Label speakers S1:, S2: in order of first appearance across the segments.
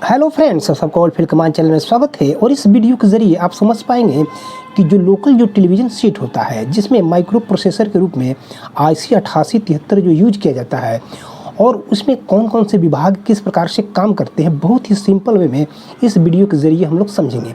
S1: Hello friends, सबको all field command channel में स्वागत है। और इस वीडियो के जरिए आप समझ पाएंगे कि जो लोकल जो टेलीविज़न सेट होता है जिसमें माइक्रो प्रोसेसर के रूप में IC 8873 जो यूज किया जाता है और उसमें कौन कौन से विभाग किस प्रकार से काम करते हैं, बहुत ही सिंपल वे में इस वीडियो के ज़रिए हम लोग समझेंगे।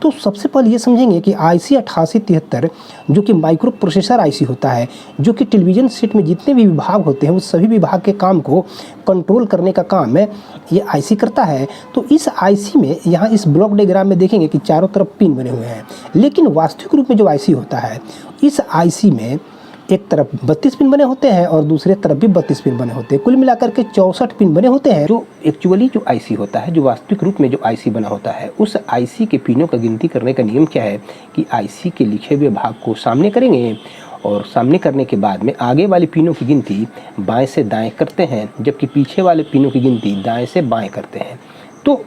S1: तो सबसे पहले ये समझेंगे कि IC 8873 जो कि माइक्रो प्रोसेसर IC होता है, जो कि टेलीविज़न सेट में जितने भी विभाग होते हैं उस सभी विभाग के काम को कंट्रोल करने का काम है ये IC करता है। तो इस IC में यहाँ इस ब्लॉक डायग्राम में देखेंगे कि चारों तरफ पिन बने हुए हैं, लेकिन वास्तविक रूप में जो IC होता है इस IC में एक तरफ 32 पिन बने होते हैं और दूसरे तरफ भी 32 पिन बने होते हैं। कुल मिलाकर के 64 पिन बने होते हैं। जो एक्चुअली जो IC होता है, जो वास्तविक रूप में जो IC बना होता है, उस IC के पिनों का गिनती करने का नियम क्या है कि IC के लिखे हुए भाग को सामने करेंगे और सामने करने के बाद में आगे वाले पिनों की गिनती बाएं से दाएं करते हैं, जबकि पीछे वाले पिनों की गिनती दाएं से बाएं करते हैं। तो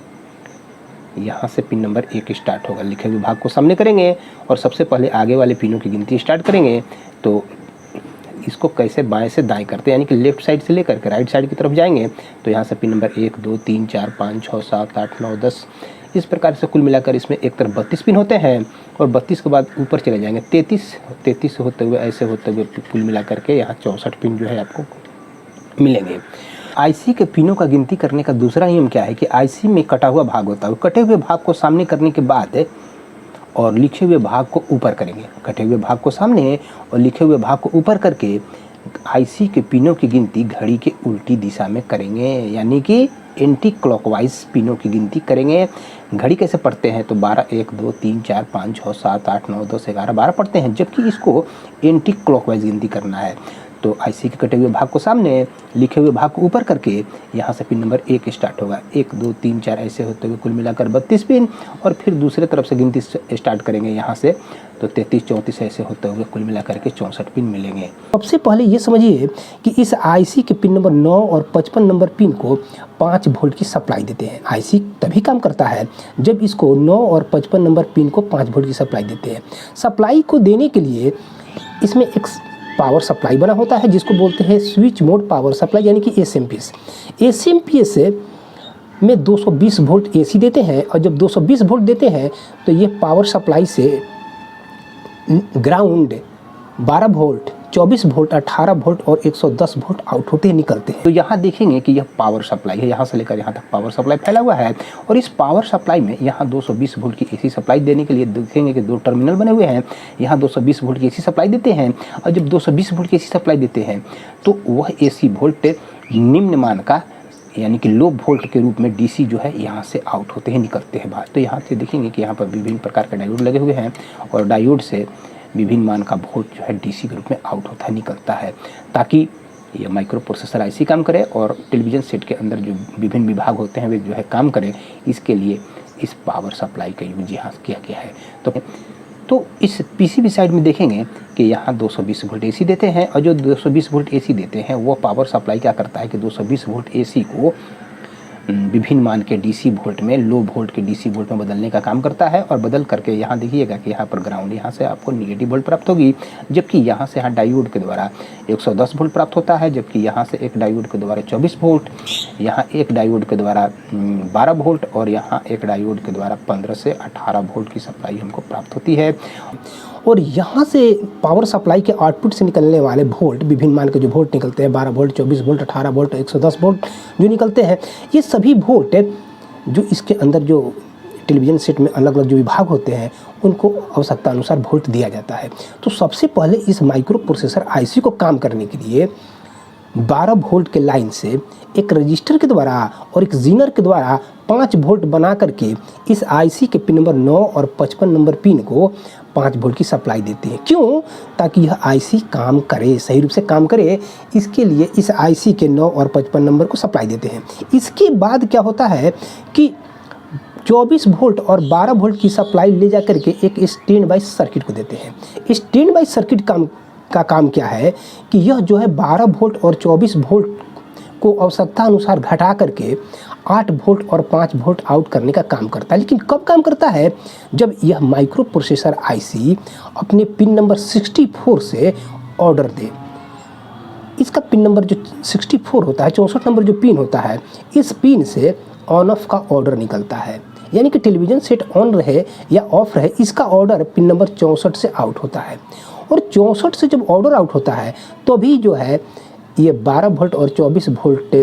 S1: यहाँ से पिन नंबर 1 स्टार्ट होगा, लिखे हुए भाग को सामने करेंगे और सबसे पहले आगे वाले पिनों की गिनती स्टार्ट करेंगे। तो इसको कैसे बाएं से दाएं करते हैं, यानी कि लेफ्ट साइड से लेकर के राइट साइड की तरफ जाएंगे। तो यहाँ से पिन नंबर 1 2 3 4 5 6 7 8 9 10 इस प्रकार से कुल मिलाकर इसमें एक तरफ 32 पिन होते हैं और 32 के बाद ऊपर चले जाएंगे 33 होते हुए ऐसे होते हुए कुल मिलाकर के यहाँ 64 पिन जो है आपको मिलेंगे। IC के पिनों का गिनती करने का दूसरा नियम क्या है कि IC में कटा हुआ भाग होता है, कटे हुए भाग को सामने करने के बाद और लिखे हुए भाग को ऊपर करेंगे। कटे हुए भाग को सामने और लिखे हुए भाग को ऊपर करके IC के पिनों की गिनती घड़ी के उल्टी दिशा में करेंगे, यानी कि एंटी क्लॉकवाइज पिनों की गिनती करेंगे। घड़ी कैसे पढ़ते हैं तो 12 1 2 3 4 5 6 7 8 9 10 11 12 पढ़ते हैं, जबकि इसको एंटी क्लॉकवाइज गिनती करना है। तो IC के कटे हुए भाग को सामने, लिखे हुए भाग को ऊपर करके यहाँ से पिन नंबर 1 स्टार्ट होगा। 1 2 3 4 ऐसे होते हुए कुल मिलाकर 32 पिन और फिर दूसरे तरफ से गिनती स्टार्ट करेंगे यहाँ से। तो 33 34 ऐसे होते हुए कुल मिलाकर के 64 पिन मिलेंगे। सबसे पहले ये समझिए कि इस IC के पिन नंबर 9 और 55 नंबर पिन को 5 वोल्ट की सप्लाई देते हैं। IC तभी काम करता है जब इसको 9 और 55 नंबर पिन को 5 वोल्ट की सप्लाई देते हैं। सप्लाई को देने के लिए इसमें एक पावर सप्लाई बना होता है जिसको बोलते हैं स्विच मोड पावर सप्लाई, यानी कि SMPS। SMPS में 220 वोल्ट AC देते हैं और जब 220 वोल्ट देते हैं तो ये पावर सप्लाई से ग्राउंड 12 वोल्ट 24 वोल्ट 18 वोल्ट और 110 वोल्ट आउट होते निकलते हैं। तो यहाँ देखेंगे कि यह पावर सप्लाई है, यहाँ से लेकर यहाँ तक पावर सप्लाई फैला हुआ है। और इस पावर सप्लाई में यहाँ 220 वोल्ट की AC सप्लाई देने के लिए देखेंगे कि 2 टर्मिनल बने हुए हैं। यहाँ 220 वोल्ट की AC सप्लाई देते हैं और जब 220 वोल्ट की AC सप्लाई देते हैं तो वह AC वोल्ट निम्न मान का, यानी कि लो वोल्ट के रूप में DC जो है यहाँ से आउट होते हैं निकलते हैं बाहर। तो यहाँ से देखेंगे कि यहाँ पर विभिन्न प्रकार के डायोड लगे हुए हैं और डायोड से विभिन्न मान का वोल्ट जो है DC के रूप में आउट होता है निकलता है, ताकि ये माइक्रो प्रोसेसर IC काम करे और टेलीविज़न सेट के अंदर जो विभिन्न विभाग होते हैं वे जो है काम करें। इसके लिए इस पावर सप्लाई का यूज यहाँ किया गया है। तो इस PCB साइड में देखेंगे कि यहाँ 220 वोल्ट AC देते हैं और जो 220 वोल्ट AC देते हैं वो पावर सप्लाई क्या करता है कि 220 वोल्ट AC को विभिन्न मान के DC वोल्ट में, लो वोल्ट के DC वोल्ट में बदलने का काम करता है। और बदल करके यहाँ देखिएगा कि यहाँ पर ग्राउंड, यहाँ से आपको नेगेटिव वोल्ट प्राप्त होगी, जबकि यहाँ से यहाँ डायोड के द्वारा 110 वोल्ट प्राप्त होता है, जबकि यहाँ से एक डायोड के द्वारा 24 वोल्ट, यहाँ एक डायोड के द्वारा 12 वोल्ट और यहाँ एक डायोड के द्वारा 15 से 18 वोल्ट की सप्लाई हमको प्राप्त होती है। और यहाँ से पावर सप्लाई के आउटपुट से निकलने वाले वोल्ट, विभिन्न मान के जो वोल्ट निकलते हैं 12 वोल्ट 24 वोल्ट 18 वोल्ट 110 वोल्ट जो निकलते हैं, ये सभी वोल्ट जो इसके अंदर जो टेलीविज़न सेट में अलग अलग जो विभाग होते हैं उनको आवश्यकता अनुसार वोल्ट दिया जाता है। तो सबसे पहले इस माइक्रो प्रोसेसर IC को काम करने के लिए 12 वोल्ट के लाइन से एक रजिस्टर के द्वारा और एक जीनर के द्वारा 5 वोल्ट बना करके इस IC के पिन नंबर 9 और 55 नंबर पिन को 5 वोल्ट की सप्लाई देते हैं। क्यों? ताकि यह IC काम करे, सही रूप से काम करे, इसके लिए इस IC के 9 और 55 नंबर को सप्लाई देते हैं। इसके बाद क्या होता है कि 24 वोल्ट और 12 वोल्ट की सप्लाई ले जा करके एक स्टैंड बाई सर्किट को देते हैं। स्टैंड बाई सर्किट का काम क्या है कि यह जो है 12 वोल्ट और 24 वोल्ट को आवश्यकता अनुसार घटा करके 8 वोल्ट और 5 वोल्ट आउट करने का काम करता है। लेकिन कब काम करता है? जब यह माइक्रो प्रोसेसर IC अपने पिन नंबर 64 से ऑर्डर दे। इसका पिन नंबर जो 64 होता है, 64 नंबर जो पिन होता है, इस पिन से ऑन ऑफ का ऑर्डर निकलता है, यानी कि टेलीविज़न सेट ऑन रहे या ऑफ रहे, इसका ऑर्डर पिन नंबर 64 से आउट होता है। और 64 से जब ऑर्डर आउट होता है तो भी जो है ये 12 वोल्ट और 24 वोल्ट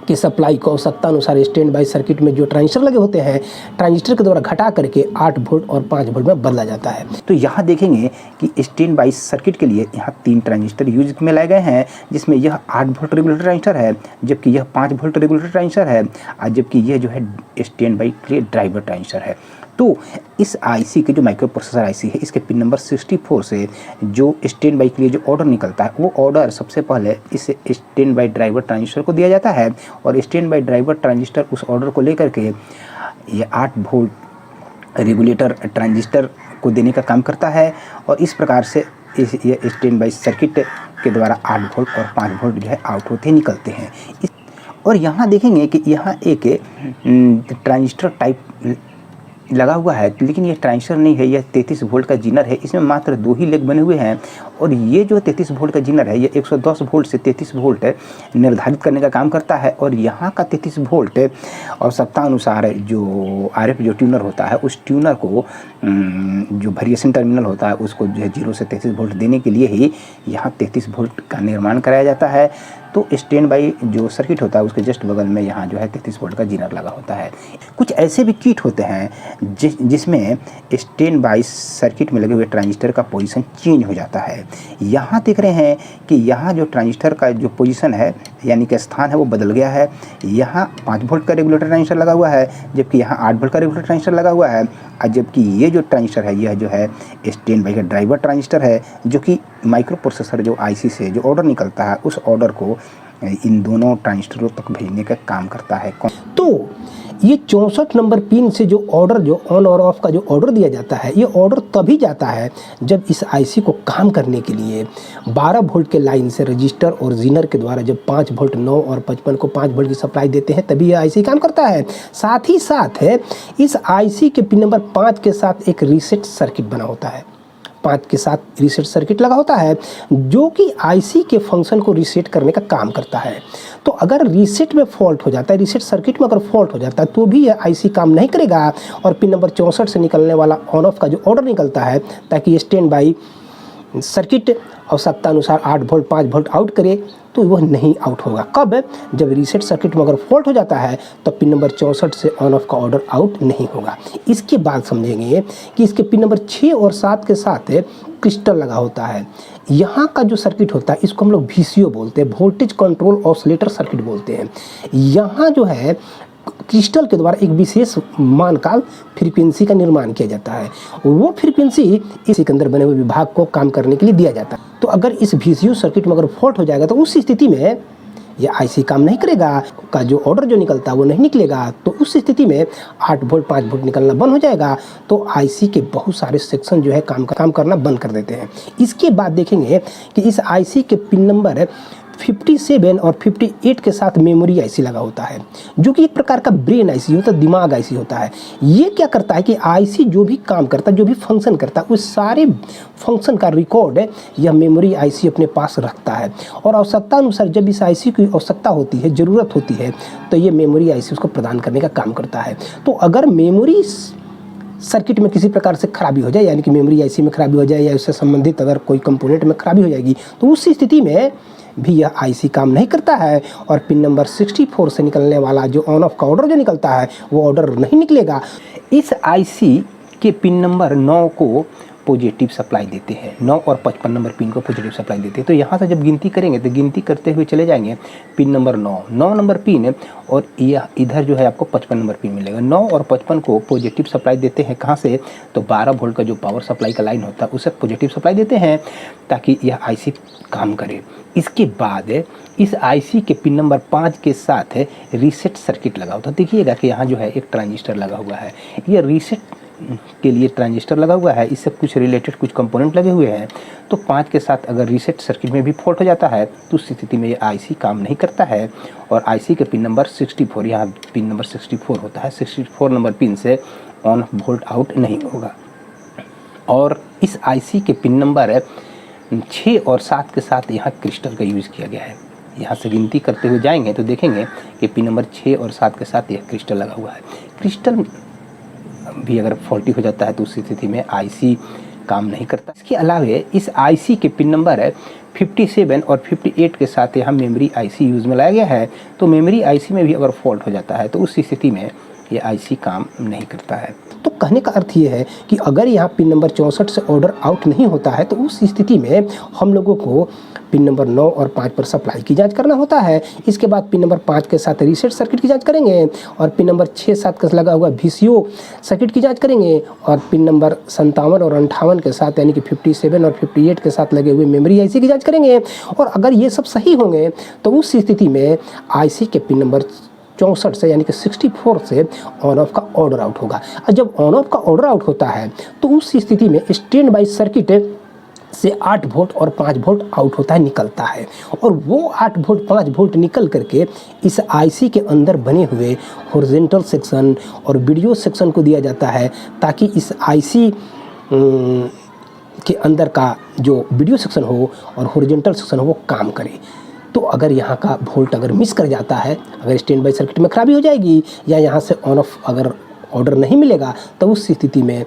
S1: की सप्लाई को आवश्यकता अनुसार स्टैंड बाई सर्किट में जो ट्रांजिस्टर लगे होते हैं, ट्रांजिस्टर के द्वारा घटा करके 8 वोल्ट और 5 वोल्ट में बदला जाता है।
S2: तो यहाँ देखेंगे कि स्टैंड बाई सर्किट के लिए यहाँ 3 ट्रांजिस्टर यूज में लाए गए हैं, जिसमें यह 8 वोल्ट रेगुलेटर ट्रांजिस्टर है, जबकि यह 5 वोल्ट रेगुलेटर ट्रांजिस्टर है, और जबकि यह जो है स्टैंड बाई के लिए ड्राइवर ट्रांजिस्टर है। तो इस आईसी के जो माइक्रो प्रोसेसर आईसी है, इसके पिन नंबर 64 से जो स्टैंड बाई के लिए जो ऑर्डर निकलता है, वो ऑर्डर सबसे पहले इस स्टैंड बाई ड्राइवर ट्रांजिस्टर को दिया जाता है, और स्टैंड बाई ड्राइवर ट्रांजिस्टर उस ऑर्डर को लेकर के ये 8 वोल्ट रेगुलेटर ट्रांजिस्टर को देने का काम करता है। और इस प्रकार से ये स्टैंड बाई सर्किट के द्वारा 8 वोल्ट और 5 वोल्ट जो है आउट होते निकलते हैं। और यहाँ देखेंगे कि यहाँ एक ट्रांजिस्टर टाइप लगा हुआ है, लेकिन ये ट्रांजिस्टर नहीं है, यह 33 वोल्ट का जीनर है। इसमें मात्र 2 ही लेग बने हुए हैं, और ये जो 33 वोल्ट का जीनर है, ये 110 वोल्ट से 33 वोल्ट निर्धारित करने का काम करता है। और यहाँ का 33 वोल्ट आवश्यकता अनुसार जो आरएफ जो ट्यूनर होता है, उस ट्यूनर को जो वेरिएशन टर्मिनल होता है, उसको जो है 0 से 33 वोल्ट देने के लिए ही यहाँ 33 वोल्ट का निर्माण कराया जाता है। तो स्टैंड बाई जो सर्किट होता है, उसके जस्ट बगल में यहाँ जो है 33 वोल्ट का जीनर लगा होता है। कुछ ऐसे भी किट होते हैं जिसमें स्टैंड बाई सर्किट में लगे हुए ट्रांजिस्टर का पोजीशन चेंज हो जाता है। यहाँ देख रहे हैं कि यहाँ जो ट्रांजिस्टर का जो पोजीशन है, यानी कि स्थान है, वो बदल गया है। यहाँ 5 वोल्ट का रेगुलेटर ट्रांजिस्टर लगा हुआ है, जबकि यहाँ 8 वोल्ट का रेगुलेटर ट्रांजिस्टर लगा हुआ है। और जबकि ये जो ट्रांजिस्टर है, यह जो है स्टैंड बाई का ड्राइवर ट्रांजिस्टर है, जो कि माइक्रो प्रोसेसर जो आईसी से जो ऑर्डर निकलता है, उस ऑर्डर को इन दोनों ट्रांजिस्टरों तक भेजने का काम करता है।
S1: तो ये 64 नंबर पिन से जो ऑर्डर, जो ऑन और ऑफ का जो ऑर्डर दिया जाता है, ये ऑर्डर तभी जाता है जब इस आईसी को काम करने के लिए 12 वोल्ट के लाइन से रजिस्टर और जीनर के द्वारा जब 5 वोल्ट 9 और 55 को 5 वोल्ट की सप्लाई देते हैं, तभी ये आईसी काम करता है। साथ ही साथ है इस आईसी के पिन नंबर 5 के साथ एक रीसेट सर्किट बना होता है, 5 के साथ रीसेट सर्किट लगा होता है, जो कि आईसी के फंक्शन को रीसेट करने का काम करता है। तो अगर रीसेट में फॉल्ट हो जाता है, रीसेट सर्किट में अगर फॉल्ट हो जाता है, तो भी यह आईसी काम नहीं करेगा, और पिन नंबर 64 से निकलने वाला ऑन ऑफ का जो ऑर्डर निकलता है, ताकि स्टैंड बाई सर्किट आवश्यकता अनुसार 8 वोल्ट 5 वोल्ट आउट करे, तो वह नहीं आउट होगा। कब? जब रीसेट सर्किट में अगर फॉल्ट हो जाता है, तो पिन नंबर 64 से ऑन ऑफ का ऑर्डर आउट नहीं होगा। इसके बाद समझेंगे कि इसके पिन नंबर 6 और 7 के साथ क्रिस्टल लगा होता है। यहाँ का जो सर्किट होता है, इसको हम लोग VCO बोलते हैं, वोल्टेज कंट्रोल ऑसिलेटर सर्किट बोलते हैं। यहाँ जो है क्रिस्टल के द्वारा एक विशेष मान का फ्रीक्वेंसी का निर्माण किया जाता है, वो फ्रीक्वेंसी इसी के अंदर बने हुए विभाग को काम करने के लिए दिया जाता है। तो अगर इस VCO सर्किट में अगर फॉल्ट हो जाएगा, तो उस स्थिति में यह आईसी काम नहीं करेगा, का जो ऑर्डर जो निकलता है वो नहीं निकलेगा। तो उस स्थिति में 8 वोल्ट 5 वोल्ट निकलना बंद हो जाएगा, तो आईसी के बहुत सारे सेक्शन जो है काम करना बंद कर देते हैं। इसके बाद देखेंगे कि इस आईसी के पिन नंबर 57 और 58 के साथ मेमोरी आईसी लगा होता है, जो कि एक प्रकार का ब्रेन आईसी होता है, दिमाग आईसी होता है। ये क्या करता है कि आईसी जो भी काम करता है, जो भी फंक्शन करता है, उस सारे फंक्शन का रिकॉर्ड यह मेमोरी आईसी अपने पास रखता है, और आवश्यकता अनुसार जब इस आईसी की आवश्यकता होती है, ज़रूरत होती है, तो ये मेमोरी आईसी उसको प्रदान करने का काम करता है। तो अगर मेमोरी सर्किट में किसी प्रकार से खराबी हो जाए, यानी कि मेमोरी आईसी में खराबी हो जाए, या उससे संबंधित अगर कोई कंपोनेंट में खराबी हो जाएगी, तो उस स्थिति में भी यह आईसी काम नहीं करता है, और पिन नंबर 64 से निकलने वाला जो ऑन ऑफ का ऑर्डर जो निकलता है, वो ऑर्डर नहीं निकलेगा। इस आईसी के पिन नंबर 9 को पॉजिटिव सप्लाई देते हैं, 9 और 55 नंबर पिन को पॉजिटिव सप्लाई देते हैं। तो यहाँ से जब गिनती करेंगे, तो गिनती करते हुए चले जाएंगे पिन नंबर 9 नंबर पिन, और यह इधर जो है आपको 55 नंबर पिन मिलेगा। 9 और 55 को पॉजिटिव सप्लाई देते हैं, कहाँ से? तो 12 वोल्ट का जो पावर सप्लाई का लाइन होता है, उसे पॉजिटिव सप्लाई देते हैं, ताकि यह आईसी काम करे। इसके बाद इस आईसी के पिन नंबर 5 के साथ रीसेट सर्किट लगा होता है। देखिएगा कि यहाँ जो है एक ट्रांजिस्टर लगा हुआ है, ये रीसेट के लिए ट्रांजिस्टर लगा हुआ है, इससे कुछ रिलेटेड कुछ कंपोनेंट लगे हुए हैं। तो 5 के साथ अगर रीसेट सर्किट में भी फॉल्ट हो जाता है, तो उस स्थिति में ये आईसी काम नहीं करता है, और आईसी के पिन नंबर 64, यहाँ पिन नंबर 64 होता है, 64 नंबर पिन से ऑन वोल्ट आउट नहीं होगा। और इस आईसी के पिन नंबर 6 और 7 के साथ यहाँ क्रिस्टल का यूज़ किया गया है।
S2: यहाँ से गिनती करते हुए जाएंगे तो देखेंगे कि पिन नंबर 6 और 7 के साथ यह क्रिस्टल लगा हुआ है। क्रिस्टल भी अगर फॉल्टी हो जाता है तो उस स्थिति में आईसी काम नहीं करता। इसके अलावा इस आईसी के पिन नंबर 57 और 58 के साथ यहाँ मेमोरी आईसी यूज़ में लाया गया है। तो मेमोरी आईसी में भी अगर फॉल्ट हो जाता है तो उस स्थिति में ये आईसी काम नहीं करता है।
S1: तो कहने का अर्थ ये है कि अगर यहाँ पिन नंबर 64 से ऑर्डर आउट नहीं होता है तो उस स्थिति में हम लोगों को पिन नंबर 9 और 5 पर सप्लाई की जांच करना होता है। इसके बाद पिन नंबर 5 के साथ रीसेट सर्किट की जांच करेंगे और पिन नंबर 6, 7 का लगा हुआ VCO सर्किट की जांच करेंगे और पिन नंबर 57 और 58 के साथ यानी कि 57 और 58 के साथ लगे हुए मेमोरी आईसी की जांच करेंगे। और अगर ये सब सही होंगे तो उस स्थिति में आईसी के पिन नंबर 64 से यानी कि 64 से ऑन ऑफ का ऑर्डर आउट होगा। और जब ऑन ऑफ का ऑर्डर आउट होता है तो उस स्थिति में स्टैंड बाई सर्किट से 8 वोल्ट और 5 वोल्ट आउट होता है, निकलता है। और वो 8 वोल्ट 5 वोल्ट निकल करके इस आईसी के अंदर बने हुए हॉरिजॉन्टल सेक्शन और वीडियो सेक्शन को दिया जाता है ताकि इस आईसी के अंदर का जो वीडियो सेक्शन हो और हॉरिजॉन्टल सेक्शन हो वो काम करे। तो अगर यहाँ का वोल्ट अगर मिस कर जाता है, अगर स्टैंड बाई सर्किट में खराबी हो जाएगी या यहाँ से ऑन ऑफ अगर ऑर्डर नहीं मिलेगा तो उस स्थिति में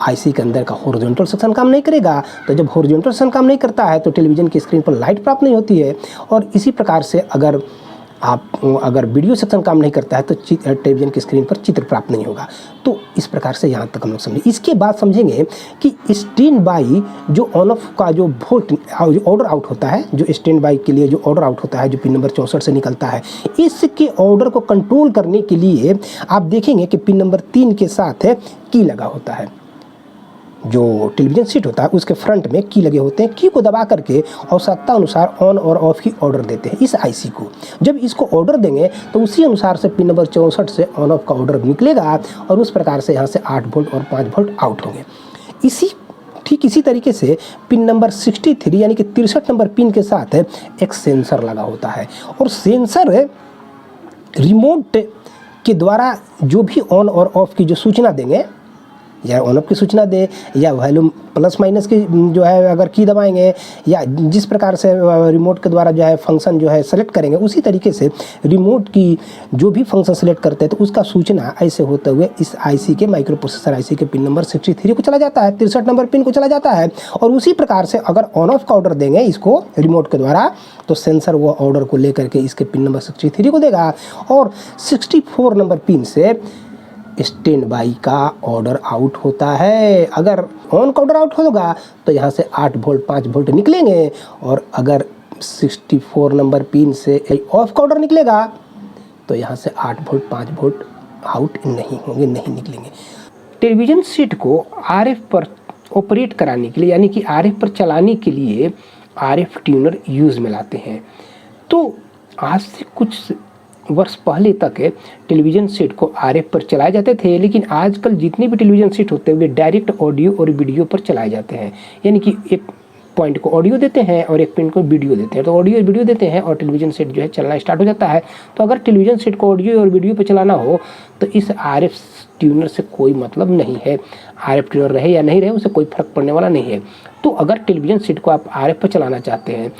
S1: आईसी के अंदर का हॉरिजॉन्टल सेक्शन काम नहीं करेगा। तो जब हॉरिजॉन्टल सेक्शन काम नहीं करता है तो टेलीविज़न की स्क्रीन पर लाइट प्राप्त नहीं होती है। और इसी प्रकार से अगर वीडियो सेक्शन काम नहीं करता है तो टेलीविज़न की स्क्रीन पर चित्र प्राप्त नहीं होगा। तो इस प्रकार से यहाँ तक हम लोग समझें। इसके बाद समझेंगे कि स्टैंड बाई जो ऑन ऑफ का जो वोल्ट ऑर्डर आउट होता है, जो स्टैंड बाई के लिए जो ऑर्डर आउट होता है जो पिन नंबर 64 से निकलता है, इसके ऑर्डर को कंट्रोल करने के लिए आप देखेंगे कि पिन नंबर 3 के साथ की लगा होता है। जो टेलीविज़न सेट होता है उसके फ्रंट में की लगे होते हैं। की को दबा करके आवश्यकता अनुसार ऑन और ऑफ की ऑर्डर देते हैं इस आईसी को। जब इसको ऑर्डर देंगे तो उसी अनुसार से पिन नंबर 64 से ऑन ऑफ का ऑर्डर निकलेगा और उस प्रकार से यहाँ से 8 वोल्ट और 5 वोल्ट आउट होंगे। ठीक इसी तरीके से पिन नंबर 63 यानी कि 63 नंबर पिन के साथ एक सेंसर लगा होता है और सेंसर रिमोट के द्वारा जो भी ऑन और ऑफ की जो सूचना देंगे या ऑन ऑफ की सूचना दे या वॉल्यूम प्लस माइनस की जो है अगर की दबाएंगे या जिस प्रकार से रिमोट के द्वारा जो है फंक्शन जो है सेलेक्ट करेंगे उसी तरीके से रिमोट की जो भी फंक्शन सेलेक्ट करते हैं तो उसका सूचना ऐसे होते हुए इस आईसी के माइक्रो प्रोसेसर आईसी के पिन नंबर 63 को चला जाता है, 63 नंबर पिन को चला जाता है। और उसी प्रकार से अगर ऑन ऑफ का ऑर्डर देंगे इसको रिमोट के द्वारा तो सेंसर वो ऑर्डर को लेकर के इसके पिन नंबर 63 को देगा और 64 नंबर पिन से स्टैंड बाई का ऑर्डर आउट होता है। अगर ऑन का ऑर्डर आउट होगा तो यहाँ से 8 वोल्ट 5 वोल्ट निकलेंगे और अगर 64 नंबर पिन से ऑफ का ऑर्डर निकलेगा तो यहाँ से 8 वोल्ट 5 वोल्ट आउट नहीं होंगे, नहीं निकलेंगे। टेलीविज़न सेट को आरएफ पर ऑपरेट कराने के लिए यानी कि आरएफ पर चलाने के लिए आरएफ ट्यूनर यूज़ में लाते हैं। तो आज से कुछ वर्ष पहले तक टेलीविज़न सेट को आरएफ पर चलाए जाते थे, लेकिन आजकल जितने भी टेलीविज़न सेट होते हैं वे डायरेक्ट ऑडियो और वीडियो पर चलाए जाते हैं। यानी कि एक पॉइंट को ऑडियो देते हैं और एक पॉइंट को वीडियो देते हैं। तो ऑडियो और वीडियो देते हैं और टेलीविज़न सेट जो है चलना स्टार्ट हो जाता है। तो अगर टेलीविज़न सेट को ऑडियो और वीडियो पर चलाना हो तो इस आरएफ ट्यूनर से कोई मतलब नहीं है। आरएफ ट्यूनर रहे या नहीं रहे उससे कोई फर्क पड़ने वाला नहीं है। तो अगर टेलीविज़न सेट को आप आरएफ पर चलाना चाहते हैं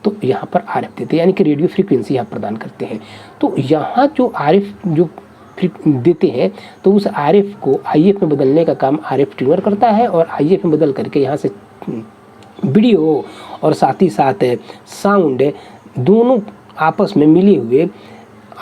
S1: तो यहाँ पर आरएफ देते हैं यानी कि रेडियो फ्रीक्वेंसी यहाँ प्रदान करते हैं। तो यहाँ जो आरएफ जो देते हैं तो उस आरएफ को आईएफ में बदलने का काम आरएफ ट्यूनर करता है और आईएफ में बदल करके यहाँ से वीडियो और साथ ही साथ साउंड दोनों आपस में मिले हुए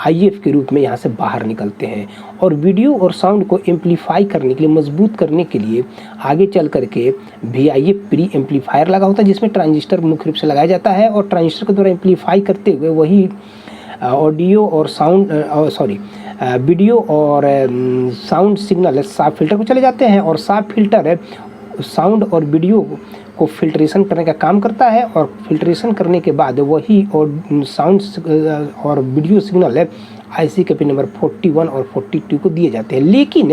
S1: आईएफ के रूप में यहाँ से बाहर निकलते हैं। और वीडियो और साउंड को एम्पलीफाई करने के लिए, मजबूत करने के लिए आगे चल करके VIF प्री एम्पलीफायर लगा होता है जिसमें ट्रांजिस्टर मुख्य रूप से लगाया जाता है और ट्रांजिस्टर के द्वारा एम्पलीफाई करते हुए वही ऑडियो और साउंड वीडियो और साउंड सिग्नल साफ फिल्टर को चले जाते हैं और साफ फिल्टर साउंड और वीडियो को फिल्ट्रेशन करने का काम करता है और फिल्ट्रेशन करने के बाद वही और साउंड और वीडियो सिग्नल आईसी के पिन नंबर 41 और 42 को दिए जाते हैं। लेकिन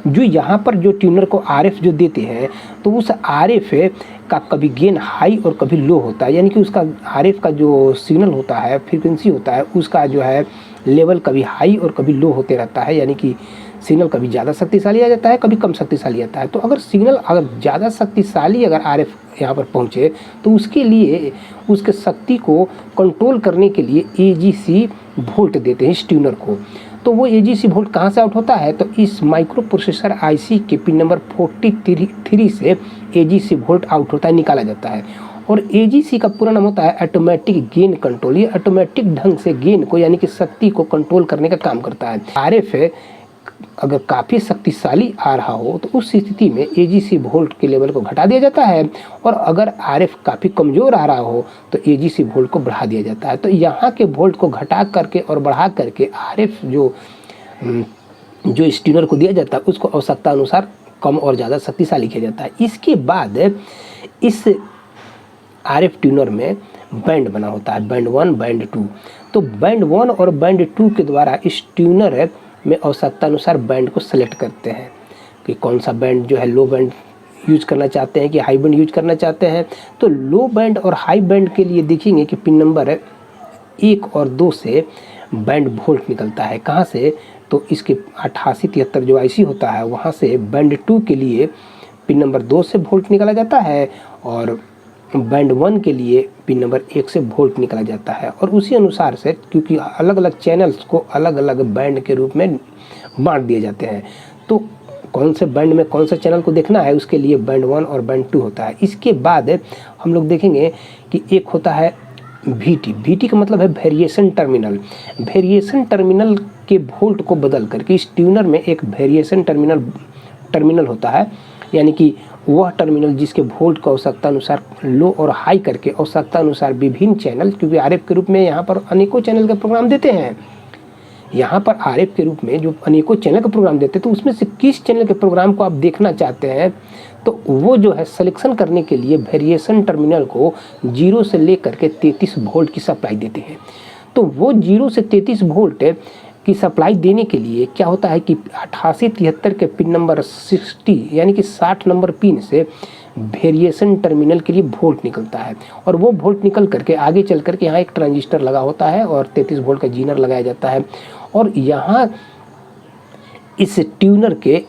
S1: जो यहाँ पर जो ट्यूनर को आरएफ जो देते हैं तो उस आरएफ का कभी गेन हाई और कभी लो होता है। यानी कि उसका आरएफ का जो सिग्नल होता है, फ्रीक्वेंसी होता है, उसका जो है लेवल कभी हाई और कभी लो होते रहता है। यानी कि सिग्नल कभी ज़्यादा शक्तिशाली आ जाता है, कभी कम शक्तिशाली आता है। तो अगर सिग्नल अगर ज़्यादा शक्तिशाली अगर आरएफ यहाँ पर पहुँचे तो उसके लिए उसके शक्ति को कंट्रोल करने के लिए एजीसी वोल्ट देते हैं इस ट्यूनर को। तो वो एजीसी वोल्ट कहाँ से आउट होता है, तो इस माइक्रो प्रोसेसर आईसी के पिन नंबर 43 से एजीसी वोल्ट आउट होता है, निकाला जाता है। और एजीसी का पूरा नाम होता है ऑटोमेटिक गेन कंट्रोल। ये ऑटोमेटिक ढंग से गेन को यानी कि शक्ति को कंट्रोल करने का काम करता है। आरएफ अगर काफ़ी शक्तिशाली आ रहा हो तो उस स्थिति में एजीसी वोल्ट के लेवल को घटा दिया जाता है, और अगर आरएफ काफ़ी कमज़ोर आ रहा हो तो एजीसी वोल्ट को बढ़ा दिया जाता है। तो यहाँ के वोल्ट को घटा करके और बढ़ा करके आरएफ जो इस ट्यूनर को दिया जाता है उसको आवश्यकता अनुसार कम और ज़्यादा शक्तिशाली किया जाता है। इसके बाद इस आरएफ ट्यूनर में बैंड बना होता है, बैंड 1 बैंड 2। तो बैंड 1 और बैंड 2 के द्वारा इस ट्यूनर में आवश्यकता अनुसार बैंड को सेलेक्ट करते हैं कि कौन सा बैंड जो है लो बैंड यूज करना चाहते हैं कि हाई बैंड यूज करना चाहते हैं। तो लो बैंड और हाई बैंड के लिए देखेंगे कि पिन नंबर 1 और 2 से बैंड वोल्ट निकलता है। कहाँ से, तो इसके 8873 जो आईसी होता है वहाँ से बैंड 2 के लिए पिन नंबर 2 से वोल्ट निकाला जाता है, और बैंड 1 के लिए पिन नंबर 1 से वोल्ट निकाला जाता है। और उसी अनुसार से क्योंकि अलग अलग चैनल्स को अलग अलग बैंड के रूप में बांट दिए जाते हैं, तो कौन से बैंड में कौन सा चैनल को देखना है उसके लिए बैंड 1 और बैंड 2 होता है। इसके बाद हम लोग देखेंगे कि एक होता है VT। VT का मतलब है वेरिएशन टर्मिनल। वेरिएशन टर्मिनल के वोल्ट को बदल करके इस ट्यूनर में एक वेरिएशन टर्मिनल होता है, यानी कि वह टर्मिनल जिसके वोल्ट को आवश्यकता अनुसार लो और हाई करके आवश्यकता अनुसार विभिन्न चैनल, क्योंकि आरएफ के रूप में यहाँ पर अनेकों चैनल का प्रोग्राम देते हैं, यहाँ पर आरएफ के रूप में जो अनेकों चैनल का प्रोग्राम देते हैं, तो उसमें से किस चैनल के प्रोग्राम को आप देखना चाहते हैं, तो वो जो है सिलेक्शन करने के लिए वेरिएशन टर्मिनल को 0 से लेकर के 33 वोल्ट की सप्लाई देते हैं। तो वो 0 से 33 वोल्ट की सप्लाई देने के लिए क्या होता है कि 8873 के पिन नंबर 60 यानी कि 60 नंबर पिन से वेरिएशन टर्मिनल के लिए वोल्ट निकलता है, और वो वोल्ट निकल करके आगे चल करके यहाँ एक ट्रांजिस्टर लगा होता है और 33 वोल्ट का जीनर लगाया जाता है। और यहाँ इस ट्यूनर के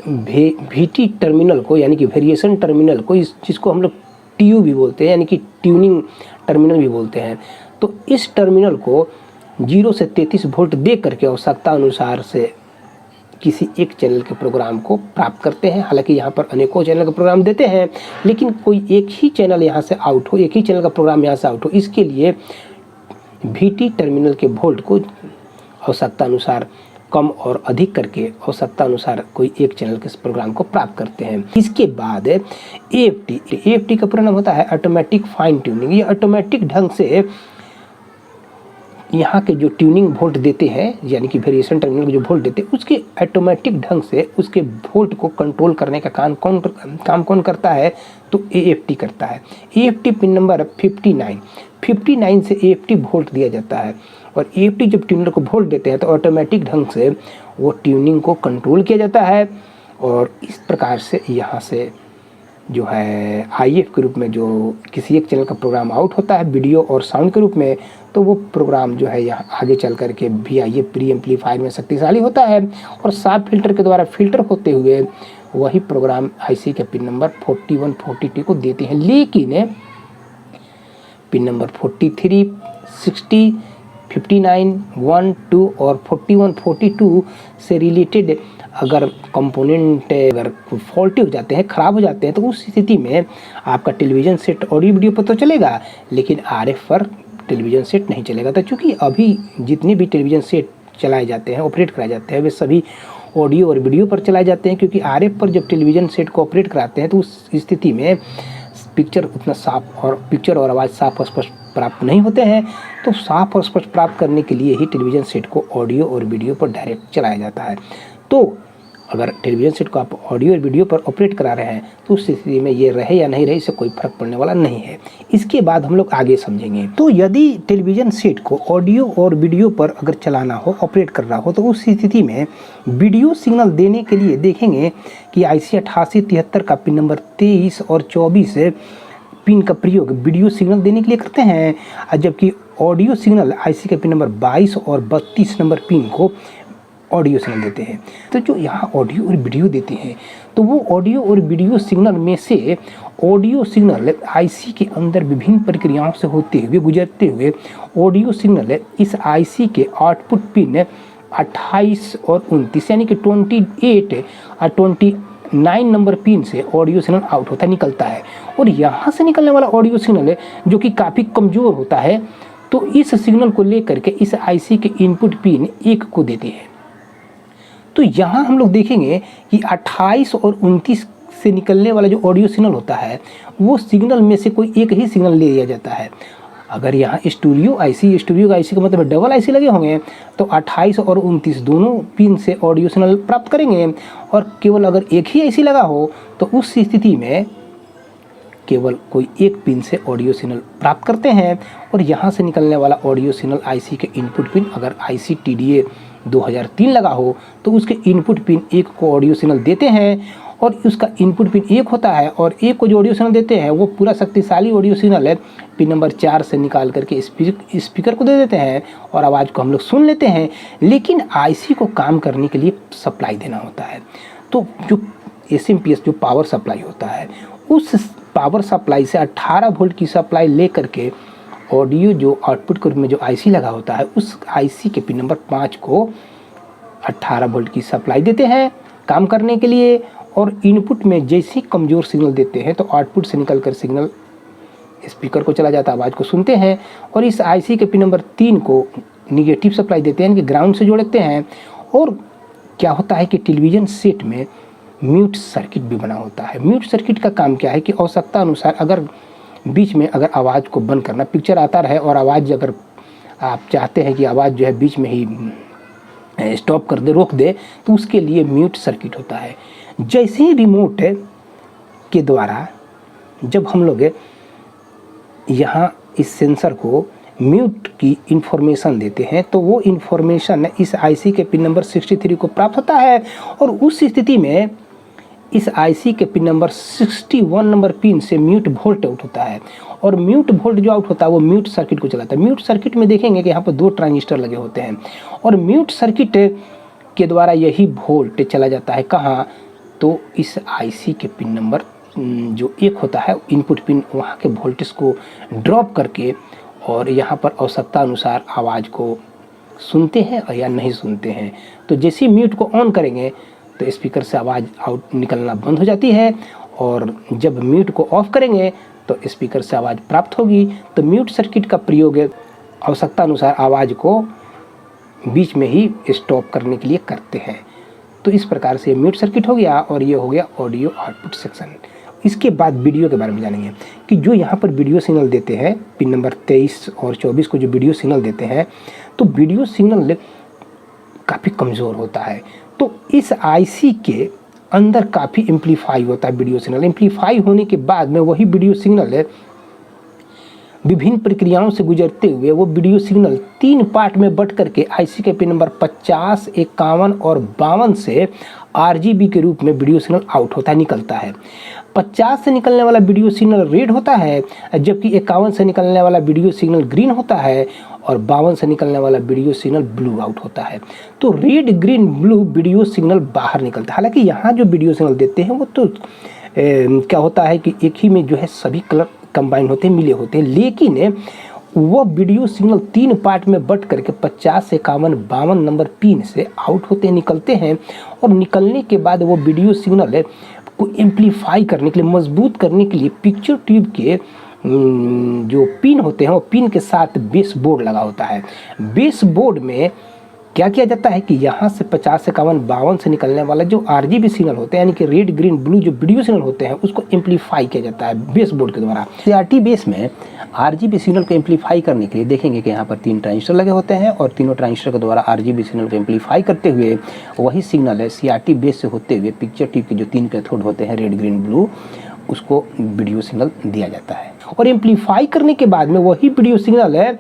S1: VT टर्मिनल को यानी कि वेरिएशन टर्मिनल को जिसको हम लोग TU भी बोलते हैं यानी कि ट्यूनिंग टर्मिनल भी बोलते हैं, तो इस टर्मिनल को 0 से 33 वोल्ट दे करके आवश्यकता अनुसार से किसी एक चैनल के प्रोग्राम को प्राप्त करते हैं। हालांकि यहाँ पर अनेकों चैनल का प्रोग्राम देते हैं, लेकिन कोई एक ही चैनल यहाँ से आउट हो, एक ही चैनल का प्रोग्राम यहाँ से आउट हो, इसके लिए VT टर्मिनल के वोल्ट को आवश्यकता अनुसार कम और अधिक करके आवश्यकता अनुसार कोई एक चैनल के प्रोग्राम को प्राप्त करते हैं। इसके बाद AFT का पूरा नाम होता है ऑटोमेटिक फाइन ट्यूनिंग। ये ऑटोमेटिक ढंग से यहाँ के जो ट्यूनिंग वोल्ट देते हैं यानी कि वेरिएशन टर्मिनल को जो वोल्ट देते हैं उसके ऑटोमेटिक ढंग से उसके वोल्ट को कंट्रोल करने का काम कौन करता है, तो AFT करता है। AFT पिन नंबर 59 से AFT वोल्ट दिया जाता है, और AFT जब ट्यूनर को वोल्ट देते हैं तो ऑटोमेटिक ढंग से वो ट्यूनिंग को कंट्रोल किया जाता है। और इस प्रकार से यहाँ से जो है IF के रूप में जो किसी एक चैनल का प्रोग्राम आउट होता है वीडियो और साउंड के रूप में, तो वो प्रोग्राम जो है यहाँ आगे चल कर के VIF प्री एम्पलीफायर में शक्तिशाली होता है, और साफ फिल्टर के द्वारा फिल्टर होते हुए वही प्रोग्राम IC के पिन नंबर 41, 42 को देते हैं। लेकिन पिन नंबर 43, 60, 59, 1, 2 और 41, 42 से रिलेटेड अगर कंपोनेंट अगर फॉल्टी हो जाते हैं, ख़राब हो जाते हैं, तो उस स्थिति में आपका टेलीविज़न सेट ऑडियो वीडियो पर तो चलेगा, लेकिन RF पर टेलीविज़न सेट नहीं चलेगा। तो चूँकि अभी जितने भी टेलीविज़न सेट चलाए जाते हैं, ऑपरेट कराए जाते हैं, वे सभी ऑडियो और वीडियो पर चलाए जाते हैं, क्योंकि RF पर जब टेलीविज़न सेट को ऑपरेट कराते हैं तो उस स्थिति में पिक्चर उतना साफ और आवाज़ साफ और स्पष्ट प्राप्त नहीं होते हैं। तो साफ और स्पष्ट प्राप्त करने के लिए ही टेलीविज़न सेट को ऑडियो और वीडियो पर डायरेक्ट चलाया जाता है। तो अगर टेलीविज़न सेट को आप ऑडियो और वीडियो पर ऑपरेट करा रहे हैं तो उस स्थिति में ये रहे या नहीं रहे इससे कोई फर्क पड़ने वाला नहीं है। इसके बाद हम लोग आगे समझेंगे। तो यदि टेलीविज़न सेट को ऑडियो और वीडियो पर अगर चलाना हो, ऑपरेट करना हो, तो उस स्थिति में वीडियो सिग्नल देने के लिए देखेंगे कि IC 8873 का पिन नंबर 23 और 24 पिन का प्रयोग वीडियो सिग्नल देने के लिए करते हैं, जबकि ऑडियो सिग्नल IC के पिन नंबर 22 और 32 नंबर पिन को ऑडियो सिग्नल देते हैं। तो जो यहाँ ऑडियो और वीडियो देते हैं तो वो ऑडियो और वीडियो सिग्नल में से ऑडियो सिग्नल आईसी के अंदर विभिन्न प्रक्रियाओं से होते हुए गुजरते हुए ऑडियो सिग्नल इस आईसी के आउटपुट पिन 28 और 29 यानी कि 28 और 29 नंबर पिन से ऑडियो सिग्नल आउट होता निकलता है। और यहाँ से निकलने वाला ऑडियो सिग्नल जो कि काफ़ी कमज़ोर होता है, तो इस सिग्नल को लेकर के इस आईसी के इनपुट पिन 1 को देते हैं। तो यहाँ हम लोग देखेंगे कि 28 और 29 से निकलने वाला जो ऑडियो सिग्नल होता है वो सिग्नल में से कोई एक ही सिग्नल ले लिया जाता है। अगर यहाँ स्टूडियो का आईसी का मतलब डबल आईसी लगे होंगे तो 28 और 29 दोनों पिन से ऑडियो सिग्नल प्राप्त करेंगे, और केवल अगर एक ही आईसी लगा हो तो उस स्थिति में केवल कोई एक पिन से ऑडियो सिग्नल प्राप्त करते हैं। और यहाँ से निकलने वाला ऑडियो सिग्नल आईसी के इनपुट पिन, अगर आईसी TDA 2003 लगा हो तो उसके इनपुट पिन 1 को ऑडियो सिग्नल देते हैं, और उसका इनपुट पिन 1 होता है, और 1 को जो ऑडियो सिग्नल देते हैं वो पूरा शक्तिशाली ऑडियो सिग्नल है पिन नंबर 4 से निकाल करके स्पीकर को दे देते हैं और आवाज़ को हम लोग सुन लेते हैं। लेकिन आईसी को काम करने के लिए सप्लाई देना होता है, तो जो एसएमपीएस जो पावर सप्लाई होता है उस पावर सप्लाई से 18 वोल्ट की सप्लाई ले करके ऑडियो जो आउटपुट के रूप में जो आईसी लगा होता है उस आईसी के पिन नंबर 5 को 18 वोल्ट की सप्लाई देते हैं काम करने के लिए। और इनपुट में जैसे ही कमज़ोर सिग्नल देते हैं तो आउटपुट से निकल कर सिग्नल स्पीकर को चला जाता है, आवाज़ को सुनते हैं। और इस आईसी के पिन नंबर 3 को निगेटिव सप्लाई देते हैं, यानी कि ग्राउंड से जोड़ते हैं। और क्या होता है कि टेलीविज़न सेट में म्यूट सर्किट भी बना होता है। म्यूट सर्किट का काम क्या है कि आवश्यकता अनुसार अगर बीच में अगर आवाज़ को बंद करना, पिक्चर आता रहे और आवाज़ अगर आप चाहते हैं कि आवाज़ जो है बीच में ही स्टॉप कर दे, रोक दे, तो उसके लिए म्यूट सर्किट होता है। जैसे ही रिमोट के द्वारा जब हम लोग यहाँ इस सेंसर को म्यूट की इंफॉर्मेशन देते हैं तो वो इंफॉर्मेशन इस आईसी के पिन नंबर 63 को प्राप्त होता है, और उस स्थिति में इस आईसी के पिन नंबर 61 नंबर पिन से म्यूट वोल्ट आउट होता है। और म्यूट वोल्ट जो आउट होता है वो म्यूट सर्किट को चलाता है। म्यूट सर्किट में देखेंगे कि यहाँ पर 2 ट्रांजिस्टर लगे होते हैं, और म्यूट सर्किट के द्वारा यही वोल्ट चला जाता है कहाँ, तो इस आईसी के पिन नंबर जो 1 होता है इनपुट पिन, वहाँ के वोल्टेज को ड्रॉप करके और यहाँ पर आवश्यकता अनुसार आवाज़ को सुनते हैं और या नहीं सुनते हैं। तो जैसे ही म्यूट को ऑन करेंगे तो स्पीकर से आवाज़ आउट निकलना बंद हो जाती है, और जब म्यूट को ऑफ करेंगे तो स्पीकर से आवाज़ प्राप्त होगी। तो म्यूट सर्किट का प्रयोग आवश्यकता अनुसार आवाज़ को बीच में ही स्टॉप करने के लिए करते हैं। तो इस प्रकार से म्यूट सर्किट हो गया, और ये हो गया ऑडियो आउटपुट सेक्शन। इसके बाद वीडियो के बारे में जानेंगे कि जो यहाँ पर वीडियो सिग्नल देते हैं पिन नंबर 23 और 24 को जो वीडियो सिग्नल देते हैं, तो वीडियो सिग्नल काफ़ी कमज़ोर होता है। तो इस आईसी के अंदर काफ़ी एम्पलीफाई होता है वीडियो सिग्नल। एम्पलीफाई होने के बाद में वही वीडियो सिग्नल विभिन्न प्रक्रियाओं से गुजरते हुए वो वीडियो सिग्नल 3 पार्ट में बट करके आईसी के पिन नंबर 50, 51 और 52 से आरजीबी के रूप में वीडियो सिग्नल आउट होता है, निकलता है। 50 से निकलने वाला वीडियो सिग्नल रेड होता है, जबकि 51 से निकलने वाला वीडियो सिग्नल ग्रीन होता है, और 52 से निकलने वाला वीडियो सिग्नल ब्लू आउट होता है। तो red, green, blue video signal बाहर निकलता है। हालांकि यहाँ जो वीडियो सिग्नल देते हैं वो तो क्या होता है कि एक ही में जो है सभी कलर कंबाइन होते हैं, मिले होते हैं, लेकिन वो वीडियो सिग्नल 3 पार्ट में बट करके 50, 51, 52 नंबर पिन से आउट होते हैं, निकलते हैं। और निकलने के बाद वो वीडियो सिग्नल को एम्पलीफाई करने के लिए, मजबूत करने के लिए पिक्चर ट्यूब के जो पिन होते हैं वो पिन के साथ बेस बोर्ड लगा होता है। बेस बोर्ड में क्या किया जाता है कि यहाँ से 50, 51, 52 से निकलने वाला जो आरजीबी सिग्नल होते हैं, यानी कि रेड, ग्रीन, ब्लू जो वीडियो सिग्नल होते हैं, उसको एम्पलीफाई किया जाता है बेस बोर्ड के द्वारा। सीआरटी बेस में आरजीबी सिग्नल को एम्पलीफाई करने के लिए देखेंगे कि यहाँ पर 3 ट्रांजिस्टर लगे होते हैं, और तीनों ट्रांजिस्टर के द्वारा आरजीबी सिग्नल को एम्पलीफाई करते हुए वही सिग्नल है सीआरटी बेस से होते हुए पिक्चर ट्यूब के जो 3 कैथोड होते हैं, रेड, ग्रीन, ब्लू, उसको वीडियो सिग्नल दिया जाता है। और एम्पलीफाई करने के बाद में वही वीडियो सिग्नल है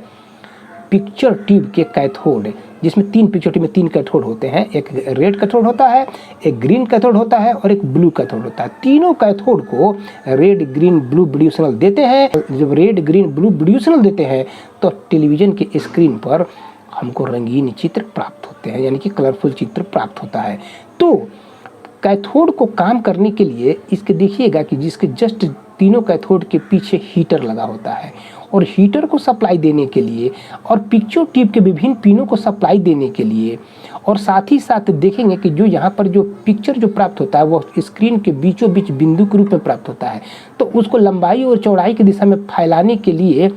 S1: पिक्चर ट्यूब के कैथोड, जिसमें 3 पिक्चर ट्यूब में 3 कैथोड होते हैं, एक रेड कैथोड होता है, एक ग्रीन कैथोड होता है और एक ब्लू कैथोड होता है। तीनों कैथोड को red, green, blue video signal देते हैं। जब red, green, blue video signal देते हैं तो टेलीविज़न के स्क्रीन पर हमको रंगीन चित्र प्राप्त होते हैं, यानी कि कलरफुल चित्र प्राप्त होता है। तो कैथोड को काम करने के लिए इसके देखिएगा कि जिसके जस्ट तीनों कैथोड के पीछे हीटर लगा होता है, और हीटर को सप्लाई देने के लिए और पिक्चर ट्यूब के विभिन्न पिनों को सप्लाई देने के लिए, और साथ ही साथ देखेंगे कि जो यहाँ पर जो पिक्चर जो प्राप्त होता है वो स्क्रीन के बीचों बीच बिंदु के रूप में प्राप्त होता है। तो उसको लंबाई और चौड़ाई की दिशा में फैलाने के लिए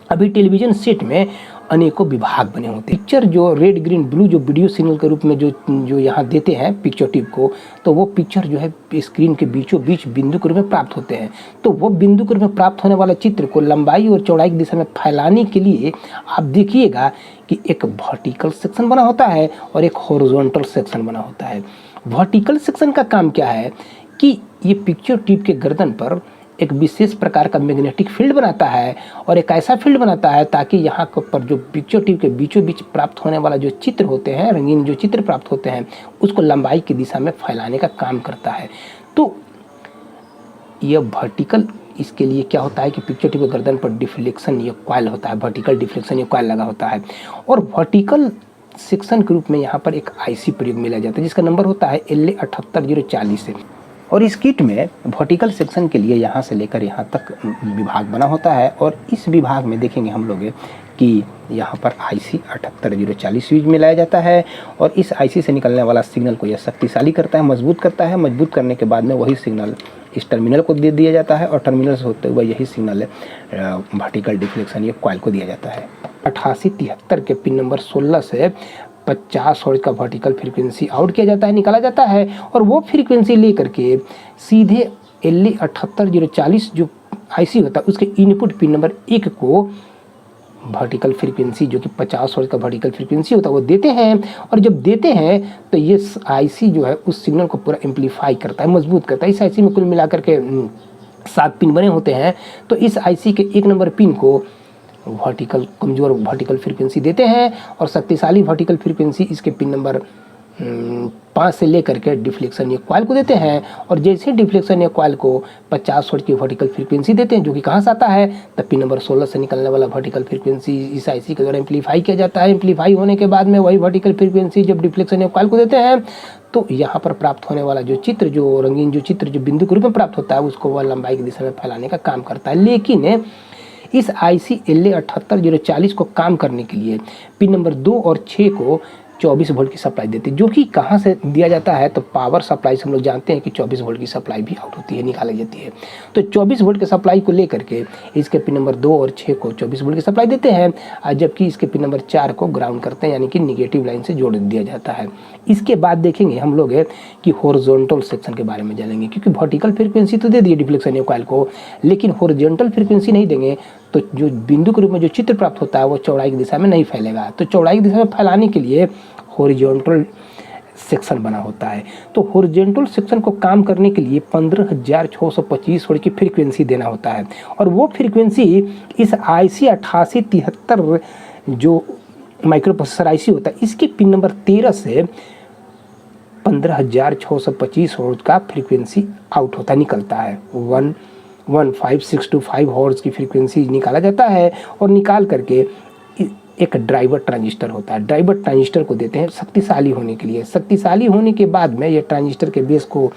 S1: अभी टेलीविज़न सेट में अनेकों विभाग बने होते हैं। पिक्चर जो रेड ग्रीन ब्लू जो वीडियो सिग्नल के रूप में जो यहाँ देते हैं पिक्चर ट्यूब को, तो वो पिक्चर जो है स्क्रीन के बीचों बीच बिंदु के रूप में प्राप्त होते हैं। तो वो बिंदु के रूप में प्राप्त होने वाला चित्र को लंबाई और चौड़ाई की दिशा में फैलाने के लिए आप देखिएगा कि एक वर्टिकल सेक्शन बना होता है और एक हॉरिजॉन्टल सेक्शन बना होता है। वर्टिकल सेक्शन का काम क्या है कि ये पिक्चर ट्यूब के गर्दन पर एक विशेष प्रकार का मैग्नेटिक फील्ड बनाता है, और एक ऐसा फील्ड बनाता है ताकि यहाँ पर जो पिक्चर ट्यूब के बीचों बीच प्राप्त होने वाला जो चित्र होते हैं, रंगीन जो चित्र प्राप्त होते हैं, उसको लंबाई की दिशा में फैलाने का काम करता है। तो यह वर्टिकल, इसके लिए क्या होता है कि पिक्चर ट्यूब के गर्दन पर डिफ्लेक्शन ये कॉइल होता है, वर्टिकल डिफ्लेक्शन ये कॉइल लगा होता है, और वर्टिकल सेक्शन के रूप में यहाँ पर एक आईसी प्रयोग में लिया जाता है जिसका नंबर होता है LA78040। और इस किट में वर्टिकल सेक्शन के लिए यहाँ से लेकर यहाँ तक विभाग बना होता है, और इस विभाग में देखेंगे हम लोग कि यहाँ पर IC 78040 यूज में लाया जाता है, और इस IC से निकलने वाला सिग्नल को यह शक्तिशाली करता है, मजबूत करता है। मजबूत करने के बाद में वही सिग्नल इस टर्मिनल को दे दिया जाता है, और टर्मिनल से होते हुए यही सिग्नल वर्टिकल डिफ्लेक्शन ये कॉइल को दिया जाता है। 8873 के पिन नंबर 16 से 50 हर्ट्ज का वर्टिकल फ्रीक्वेंसी आउट किया जाता है, निकाला जाता है, और वो फ्रीक्वेंसी लेकर के सीधे LA78040 जो IC होता है उसके इनपुट पिन नंबर 1 को वर्टिकल फ्रीक्वेंसी जो कि 50 हर्ट्ज का वर्टिकल फ्रीक्वेंसी होता है वो देते हैं। और जब देते हैं तो ये IC जो है उस सिग्नल को पूरा एम्पलीफाई करता है, मजबूत करता है। इस IC में कुल मिलाकर के 7 पिन बने होते हैं। तो इस IC के 1 नंबर पिन को वर्टिकल कमज़ोर वर्टिकल फ्रीक्वेंसी देते हैं, और शक्तिशाली वर्टिकल फ्रीक्वेंसी इसके पिन नंबर 5 से लेकर के डिफ्लेक्शन ये कॉइल को देते हैं। और जैसे डिफ्लेक्शन ये कॉइल को 50 हर्ट्ज की वर्टिकल फ्रीक्वेंसी देते हैं, जो कि कहाँ से आता है, तब पिन नंबर 16 से निकलने वाला वर्टिकल फ्रीक्वेंसी इस IC के द्वारा एम्पलीफाई किया जाता है। एम्पलीफाई होने के बाद में वही वर्टिकल फ्रीक्वेंसी जब डिफ्लेक्शन ये कॉइल को देते हैं, तो यहाँ पर प्राप्त होने वाला जो चित्र, जो रंगीन जो चित्र जो बिंदु के रूप में प्राप्त होता है, उसको वह लंबाई की दिशा में फैलाने का काम करता है। लेकिन इस IC LA78040 को काम करने के लिए पिन नंबर 2 और 6 को 24 वोल्ट की सप्लाई देते हैं, जो कि कहाँ से दिया जाता है, तो पावर सप्लाई से हम लोग जानते हैं कि 24 वोल्ट की सप्लाई भी आउट होती है, निकाली जाती है। तो 24 वोल्ट की सप्लाई को लेकर के इसके पिन नंबर 2 और 6 को 24 वोल्ट की सप्लाई देते हैं, जबकि इसके पिन नंबर 4 को ग्राउंड करते हैं, यानी कि निगेटिव लाइन से जोड़ दिया जाता है। इसके बाद देखेंगे हम लोग कि हॉरिजॉन्टल सेक्शन के बारे में जानेंगे, क्योंकि वर्टिकल फ्रीक्वेंसी तो दे दिए डिफ्लेक्शन कॉइल को, लेकिन हॉरिजॉन्टल फ्रीक्वेंसी नहीं देंगे तो जो बिंदु के रूप में जो चित्र प्राप्त होता है वो चौड़ाई की दिशा में नहीं फैलेगा। तो चौड़ाई की दिशा में फैलाने के लिए हॉरिजॉन्टल सेक्शन बना होता है। तो हॉरिजॉन्टल सेक्शन को काम करने के लिए 15625 हर्ट्ज की फ्रीक्वेंसी देना होता है, और वो फ्रीक्वेंसी इस IC 8873 जो माइक्रो प्रोसेसर IC होता है इसके पिन नंबर 13 से 15625 हर्ट्ज का फ्रीक्वेंसी आउट होता है, निकलता है। 15625 हर्ट्ज की फ्रीक्वेंसी निकाला जाता है, और निकाल करके एक ड्राइवर ट्रांजिस्टर होता है, ड्राइवर ट्रांजिस्टर को देते हैं शक्तिशाली होने के लिए। शक्तिशाली होने के बाद में ये ट्रांजिस्टर के बेस को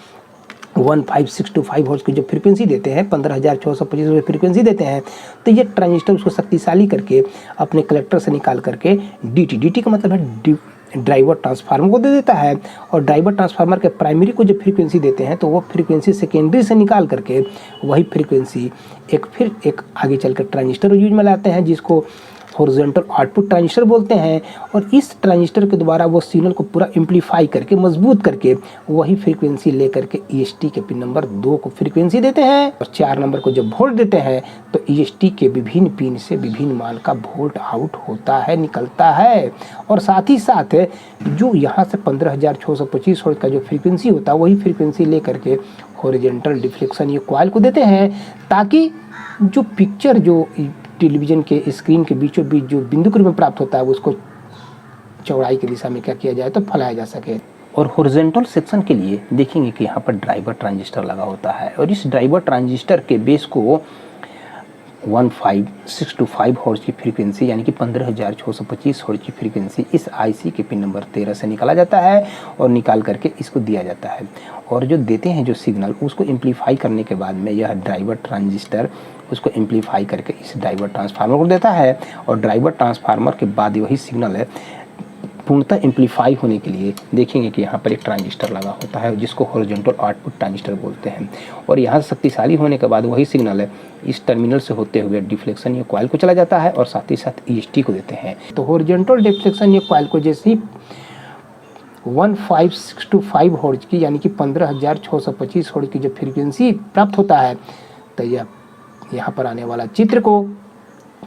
S1: 15625 हर्ट्ज की जो फ्रीक्वेंसी देते हैं, 15625 फ्रीक्वेंसी देते हैं, तो ये ट्रांजिस्टर उसको शक्तिशाली करके अपने कलेक्टर से निकाल करके DT का मतलब है ड्राइवर ट्रांसफार्मर को दे देता है, और ड्राइवर ट्रांसफार्मर के प्राइमरी को जब फ्रीक्वेंसी देते हैं तो वो फ्रीक्वेंसी सेकेंडरी से निकाल करके वही फ्रीक्वेंसी फिर एक आगे चलकर ट्रांजिस्टर यूज में लाते हैं, जिसको हॉरिजॉन्टल आउटपुट ट्रांजिस्टर बोलते हैं। और इस ट्रांजिस्टर के द्वारा वो सिग्नल को पूरा एम्पलीफाई करके मजबूत करके वही फ्रीक्वेंसी लेकर के EST के पिन नंबर 2 को फ्रीक्वेंसी देते हैं, और 4 नंबर को जब वोल्ट देते हैं तो EST के विभिन्न पिन से विभिन्न मान का वोल्ट आउट होता है, निकलता है। और साथ ही साथ जो यहाँ से 15625 हर्ट्ज का जो फ्रीक्वेंसी होता है वही फ्रीक्वेंसी लेकर के हॉरिजॉन्टल डिफ्लेक्शन ये कॉइल को देते हैं, ताकि जो पिक्चर जो टेलीविज़न के स्क्रीन के बीचों बीच जो बिंदु के रूप में प्राप्त होता है उसको चौड़ाई की दिशा में क्या किया जाए तो फैलाया जा सके। और हॉरिजॉन्टल सेक्शन के लिए देखेंगे कि यहाँ पर ड्राइवर ट्रांजिस्टर लगा होता है, और इस ड्राइवर ट्रांजिस्टर के बेस को
S2: 15625 हर्ट्ज की फ्रीक्वेंसी यानी कि 15625 हर्ट्ज की फ्रीक्वेंसी इस आईसी के पिन नंबर 13 से निकाला जाता है और निकाल करके इसको दिया जाता है। और जो देते हैं जो सिग्नल उसको एम्पलीफाई करने के बाद में यह ड्राइवर ट्रांजिस्टर उसको एम्पलीफाई करके इस ड्राइवर ट्रांसफार्मर को देता है और ड्राइवर ट्रांसफार्मर के बाद वही सिग्नल है पूर्णतः एम्पलीफाई होने के लिए देखेंगे कि यहाँ पर एक ट्रांजिस्टर लगा होता है जिसको हॉरिजॉन्टल आउटपुट ट्रांजिस्टर बोलते हैं। और यहाँ शक्तिशाली होने के बाद वही सिग्नल है इस टर्मिनल से होते हुए डिफ्लेक्शन या कॉइल को चला जाता है और साथ ही साथ ईएसटी को देते हैं। तो हॉरिजॉन्टल डिफ्लेक्शन या कॉइल को जैसे ही 15625 हर्ट्ज की यानी कि 15625 हर्ट्ज की जब फ्रीक्वेंसी प्राप्त होता है तो यह यहाँ पर आने वाला चित्र को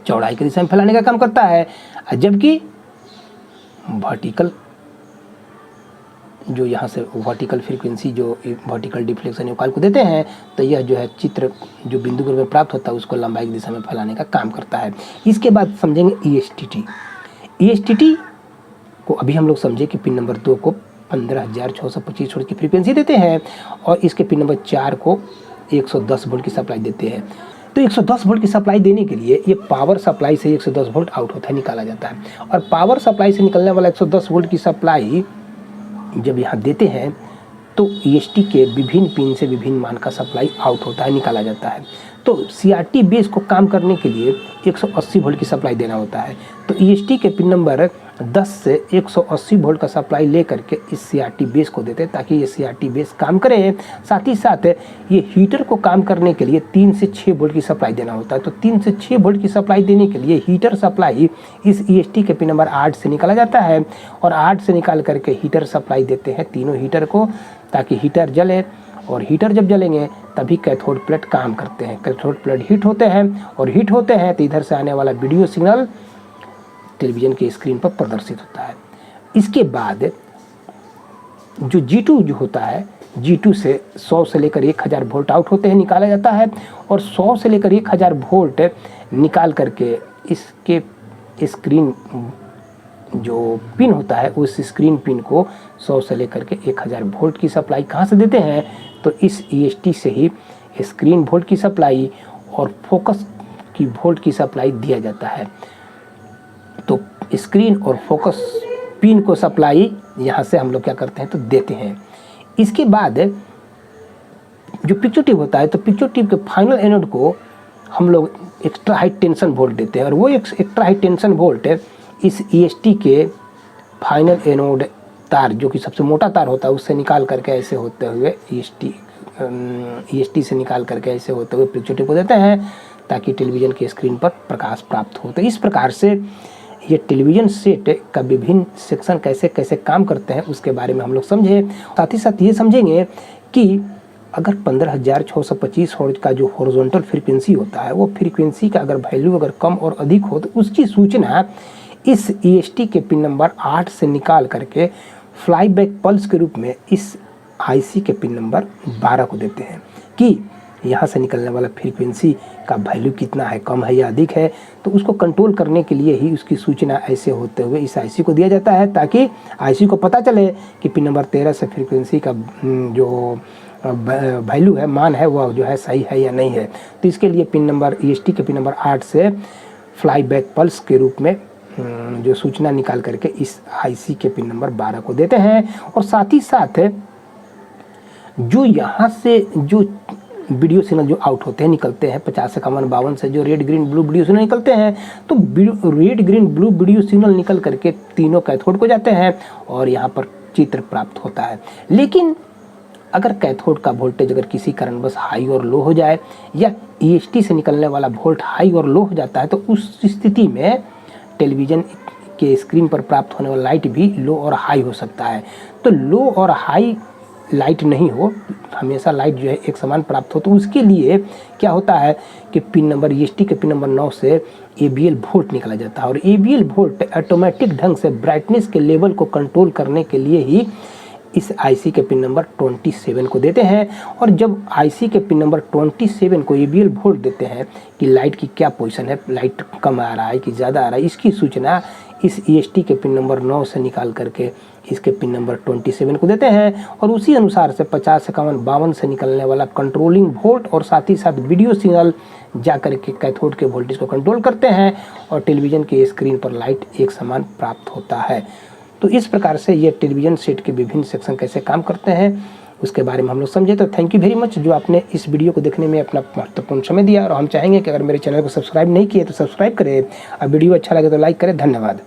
S2: चौड़ाई की दिशा में फैलाने का काम करता है, जबकि वर्टिकल जो यहाँ से वर्टिकल फ्रीक्वेंसी जो वर्टिकल डिफ्लेक्शन या कॉइल को देते हैं तो यह जो है चित्र जो बिंदु पर प्राप्त होता है उसको लंबाई की दिशा में फैलाने का काम करता है। इसके बाद समझेंगे ईएसटीटी। ईएसटीटी को अभी हम लोग समझे कि पिन नंबर 2 को 15625 हर्ट्ज की फ्रीक्वेंसी देते हैं और इसके पिन नंबर 4 को 110 वोल्ट की सप्लाई देते हैं। तो 110 वोल्ट की सप्लाई देने के लिए ये पावर सप्लाई से 110 वोल्ट आउट होता है, निकाला जाता है। और पावर सप्लाई से निकलने वाला 110 वोल्ट की सप्लाई जब यहाँ देते हैं तो ईएसटी के विभिन्न पिन से विभिन्न मान का सप्लाई आउट होता है, निकाला जाता है। तो सीआरटी बेस को काम करने के लिए 180 वोल्ट की सप्लाई देना होता है। तो ईएसटी के पिन नंबर 10 से 180 वोल्ट का सप्लाई लेकर के इस सीआरटी बेस को देते हैं ताकि ये सीआरटी बेस काम करे। साथ ही साथ ये हीटर को काम करने के लिए 3 से 6 वोल्ट की सप्लाई देना होता है। तो 3 से 6 वोल्ट की सप्लाई देने के लिए हीटर सप्लाई इस ईएसटी के पिन नंबर 8 से निकाला जाता है और 8 से निकाल करके हीटर सप्लाई देते हैं तीनों हीटर को ताकि हीटर जले। और हीटर जब जलेंगे तभी कैथोड प्लेट काम करते हैं, कैथोड प्लेट हीट होते हैं और हीट होते हैं तो इधर से आने वाला वीडियो सिग्नल टेलीविज़न के स्क्रीन पर प्रदर्शित होता है। इसके बाद जो G2 जो होता है, G2 से 100 से लेकर 1000 वोल्ट आउट होते हैं, निकाला जाता है और 100 से लेकर 1000 वोल्ट निकाल करके इसके स्क्रीन जो पिन होता है उस स्क्रीन पिन को 100 से लेकर के 1000 वोल्ट की सप्लाई कहाँ से देते हैं तो इस ईएसटी से ही स्क्रीन वोल्ट की सप्लाई और फोकस की वोल्ट की सप्लाई दिया जाता है। तो स्क्रीन और फोकस पिन को सप्लाई यहाँ से हम लोग क्या करते हैं तो देते हैं। इसके बाद जो पिक्चर ट्यूब होता है तो पिक्चर ट्यूब के फाइनल एनोड को हम लोग एक्स्ट्रा हाई टेंशन वोल्ट देते हैं और वो एक्स्ट्रा हाई टेंशन वोल्ट इस ईएसटी के फाइनल एनोड तार जो कि सबसे मोटा तार होता है उससे निकाल करके ऐसे होते हुए ईएसटी से निकाल करके ऐसे होते हुए पिक्चर ट्यूब को देते हैं ताकि टेलीविज़न के स्क्रीन पर प्रकाश प्राप्त हो। तो इस प्रकार से ये टेलीविज़न सेट का विभिन्न सेक्शन कैसे कैसे काम करते हैं उसके बारे में हम लोग समझे। साथ ही साथ ये समझेंगे कि अगर 15625 हर्ट्ज का जो हॉरिजॉन्टल फ्रीक्वेंसी होता है वो फ्रीक्वेंसी का अगर वैल्यू अगर कम और अधिक हो तो उसकी सूचना इस ईएसटी के पिन नंबर 8 से निकाल करके फ्लाई बैक पल्स के रूप में इस आईसी के पिन नंबर 12 को देते हैं कि यहाँ से निकलने वाला फ्रीक्वेंसी का वैल्यू कितना है, कम है या अधिक है। तो उसको कंट्रोल करने के लिए ही उसकी सूचना ऐसे होते हुए इस आईसी को दिया जाता है ताकि आईसी को पता चले कि पिन नंबर 13 से फ्रीक्वेंसी का जो वैल्यू है, मान है, वह जो है सही है या नहीं है। तो इसके लिए पिन नंबर ईएसटी के पिन नंबर 8 से फ्लाई बैक पल्स के रूप में जो सूचना निकाल करके इस आईसी के पिन नंबर 12 को देते हैं। और साथ ही साथ जो यहाँ से जो वीडियो सिग्नल जो आउट होते हैं निकलते हैं 50 51 52 से जो red green blue video signal निकलते हैं तो red green blue video signal निकल करके तीनों कैथोड को जाते हैं और यहाँ पर चित्र प्राप्त होता है। लेकिन अगर कैथोड का वोल्टेज अगर किसी कारणवश हाई और लो हो जाए या ईएसटी से निकलने वाला वोल्ट हाई और लो हो जाता है तो उस स्थिति में टेलीविज़न के स्क्रीन पर प्राप्त होने वाला लाइट भी लो और हाई हो सकता है। तो लो और हाई लाइट नहीं हो, हमेशा लाइट जो है एक समान प्राप्त हो। तो उसके लिए क्या होता है कि पिन नंबर ईएसटी के पिन नंबर 9 से एबीएल वोल्ट निकाला जाता है और एबीएल वोल्ट ऑटोमेटिक ढंग से ब्राइटनेस के लेवल को कंट्रोल करने के लिए ही
S1: इस आईसी के पिन नंबर 27 को देते हैं। और जब आईसी के पिन नंबर 27 को EBL वोल्ट देते हैं कि लाइट की क्या पोजीशन है, लाइट कम आ रहा है कि ज़्यादा आ रहा है, इसकी सूचना इस EST के पिन नंबर 9 से निकाल करके इसके पिन नंबर 27 को देते हैं। और उसी अनुसार से 50, 51, 52 से निकलने वाला कंट्रोलिंग वोल्ट और साथ ही साथ वीडियो सिग्नल जा कर के कैथोड के वोल्टेज को कंट्रोल करते हैं और टेलीविज़न के स्क्रीन पर लाइट एक समान प्राप्त होता है। तो इस प्रकार से ये टेलीविज़न सेट के विभिन्न सेक्शन कैसे काम करते हैं उसके बारे में हम लोग समझे। तो थैंक यू वेरी मच जो आपने इस वीडियो को देखने में अपना महत्वपूर्ण समय दिया। और हम चाहेंगे कि अगर मेरे चैनल को सब्सक्राइब नहीं किए तो सब्सक्राइब करें और वीडियो अच्छा लगे तो लाइक करें। धन्यवाद।